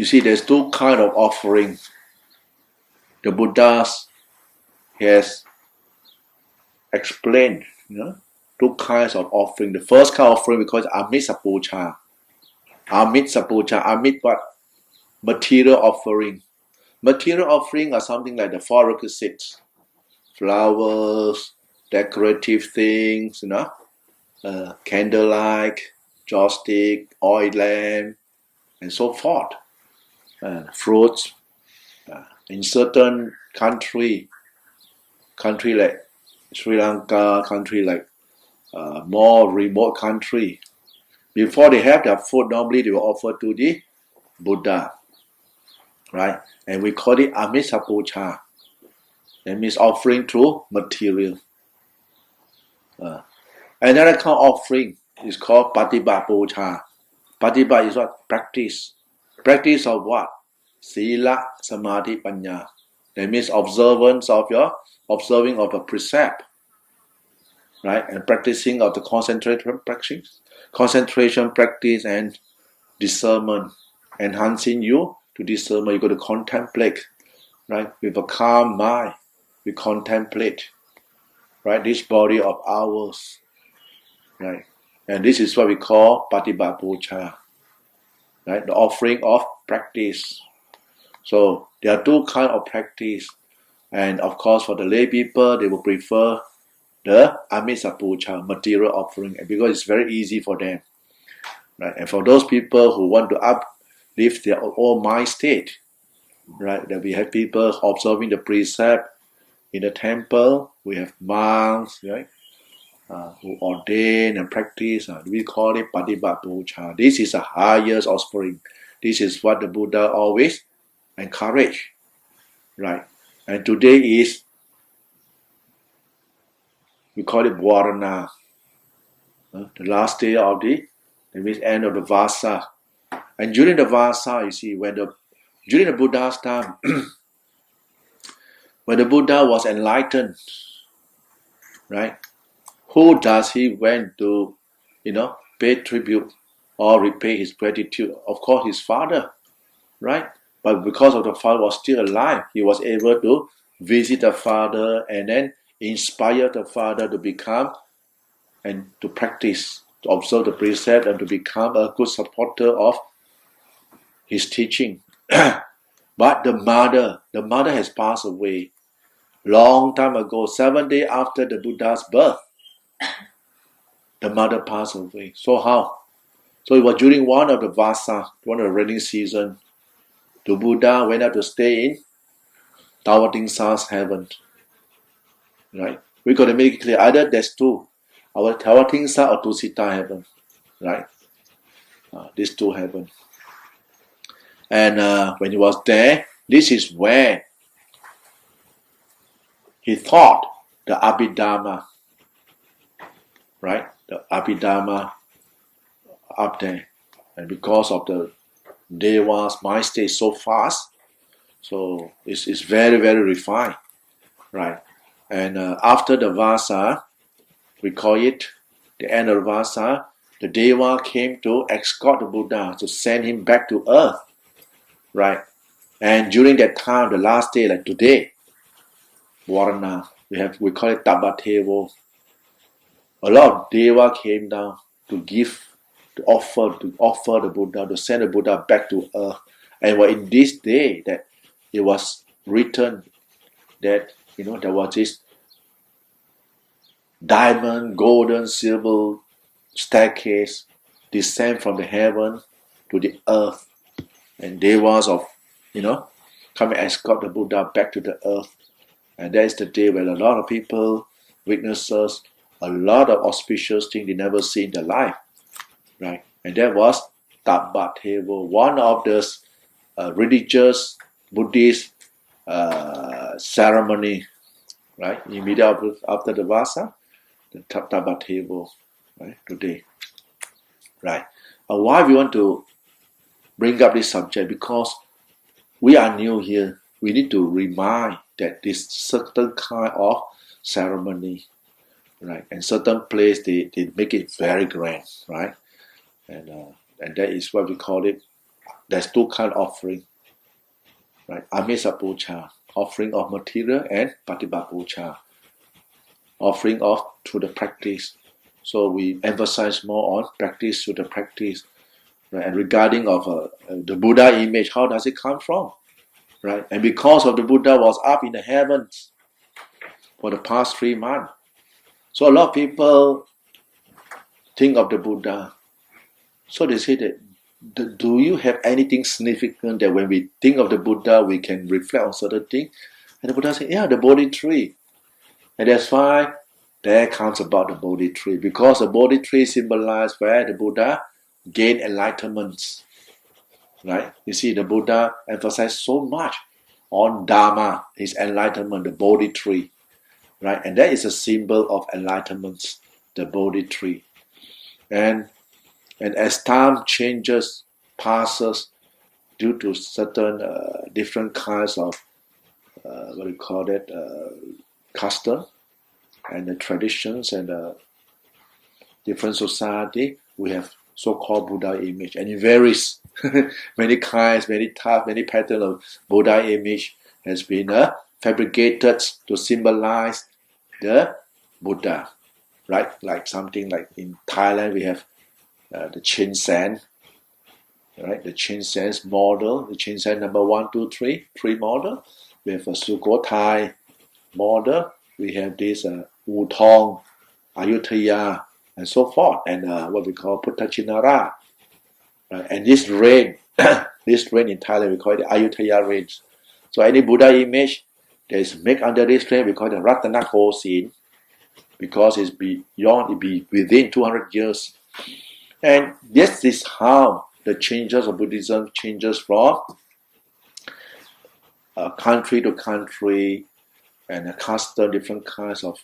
You see, there's two kind of offering. The Buddhas has explained, two kinds of offering. The first kind of offering we call it Amisapucha. Amit what? Material offering. Material offering are something like the four requisites. Flowers, decorative things, candlelight, joystick, oil lamp, and so forth. Fruits. In certain country like Sri Lanka, country like more remote country, before they have their food, normally they will offer to the Buddha, right? And we call it Amisapucha. That means offering through material. Another kind of offering is called Patibapucha. Patiba is what? Practice. Practice of what? Sila, Samadhi, Panya. That means observing of a precept, right? And practicing of the concentration practice and discernment, enhancing you to discernment. You got to contemplate, right? With a calm mind, we contemplate, right? This body of ours, right? And this is what we call Patibapucha, right? The offering of practice. So there are two kinds of practice, and of course for the lay people they will prefer the Amisapucha, material offering, because it's very easy for them, right? And for those people who want to uplift their own mind state, right? That we have people observing the precept in the temple. We have monks, right? Who ordain and practice. We call it Patibapucha. This is the highest offering. This is what the Buddha always encourage, right? And today is, we call it Varana, the last day of the end of the Vasa. And during the Vasa, you see, during the Buddha's time, when the Buddha was enlightened, right? Who does he went to, pay tribute or repay his gratitude? Of course, his father, right? But because of the father was still alive, he was able to visit the father and then inspire the father to become and to practice, to observe the precept and to become a good supporter of his teaching. But the mother has passed away long time ago, 7 days after the Buddha's birth. The mother passed away. So how? So it was during one of the Vasa, one of the rainy season. The Buddha went up to stay in Tawatingsa's heaven. Right? We got to make it clear, either there's two, our Tawatingsa or Tusita heaven. Right? These two heaven. And when he was there, this is where he taught the Abhidharma. Right? The Abhidharma up there. And because of the Deva's mind state so fast, so it's very, very refined, right? And after the Vasa, we call it the end of the Vasa, the Deva came to escort the Buddha, to send him back to earth, right? And during that time, the last day, like today, Varana, we call it Tabatevo. A lot of Deva came down to offer the Buddha, to send the Buddha back to earth. And in this day that it was written that, there was this diamond, golden, silver staircase descend from the heaven to the earth. And Devas come and escort the Buddha back to the earth. And that is the day when a lot of people, witnesses, a lot of auspicious things they never see in their life. Right, and that was Tabatevo, one of the religious Buddhist ceremony, right? Immediately after the Vasa, the Tabatevo, right? Today, right? Why we want to bring up this subject? Because we are new here. We need to remind that this certain kind of ceremony, right? And certain place they make it very grand, right? And that is what we call it there's two kind of offering, right? Amisa Puja, offering of material, and Patibat Puja, offering of through the practice. So we emphasize more on practice through the practice, right? And regarding of the Buddha image, how does it come from, right? And because of the Buddha was up in the heavens for the past 3 months, so a lot of people think of the Buddha. So they say that, do you have anything significant that when we think of the Buddha, we can reflect on certain things? And the Buddha said, yeah, the Bodhi tree. And that's why there comes about the Bodhi tree, because the Bodhi tree symbolizes where the Buddha gained enlightenment, right? You see, the Buddha emphasized so much on Dharma, his enlightenment, the Bodhi tree, right? And that is a symbol of enlightenment, the Bodhi tree. And as time changes, passes, due to certain different kinds of custom and the traditions and different society, we have so-called Buddha image, and it varies. Many kinds, many types, many patterns of Buddha image has been fabricated to symbolize the Buddha, right? Like something like in Thailand, we have the Chin Sen, right? The Chin Sen's model, the Chin Sen number 1, 2, 3 model. We have a Sukhothai model. We have this Wutong, Ayutthaya, and so forth, and what we call Putta Chinara. And this rain, this rain in Thailand, we call it the Ayutthaya rains. So any Buddha image that is made under this rain, we call it the Ratana Kosin, because it's beyond, it be within 200 years. And this is how the changes of Buddhism changes from country to country, and a custom, different kinds of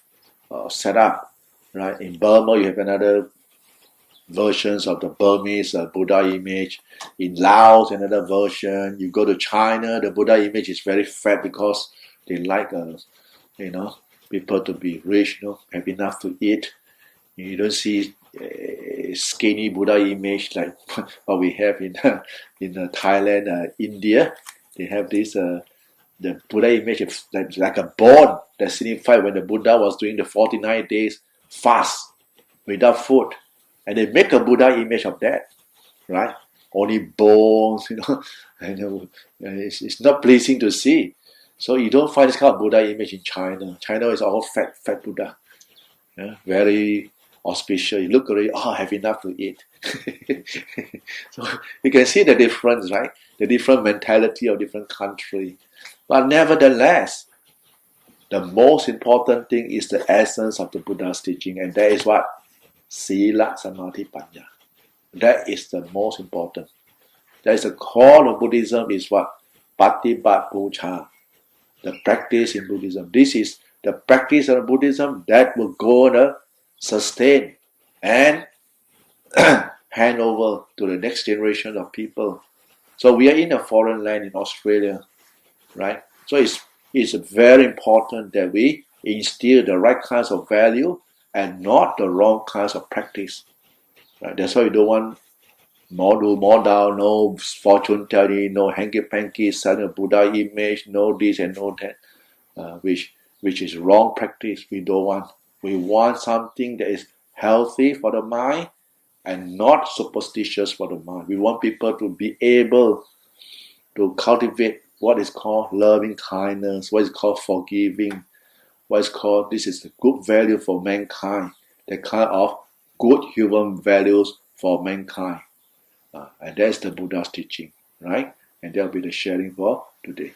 setup, right? In Burma, you have another versions of the Burmese Buddha image. In Laos, another version. You go to China, the Buddha image is very fat because they like, people to be rich, have enough to eat. You don't see skinny Buddha image like what we have in Thailand, India. They have this the Buddha image is like a bone that signifies when the Buddha was doing the 49 days fast without food, and they make a Buddha image of that, right? Only bones, and it's not pleasing to see. So you don't find this kind of Buddha image in China. China is all fat Buddha, very auspicious. You look already, have enough to eat. So you can see the difference, right? The different mentality of different country. But nevertheless, the most important thing is the essence of the Buddha's teaching, and that is what? Sila, Samadhi, Panya. That is the most important. That is the core of Buddhism, is what? Patibat Puja. The practice in Buddhism. This is the practice of Buddhism that will go on sustain and hand over to the next generation of people. So we are in a foreign land in Australia, right? So it's very important that we instill the right kinds of value and not the wrong kinds of practice. Right? That's why we don't want more down, no fortune telling, no hanky-panky, selling a Buddha image, no this and no that, which is wrong practice. We don't want. We want something that is healthy for the mind and not superstitious for the mind. We want people to be able to cultivate what is called loving kindness, what is called forgiving, what is called, this is a good value for mankind, the kind of good human values for mankind. And that's the Buddha's teaching, right? And that'll be the sharing for today.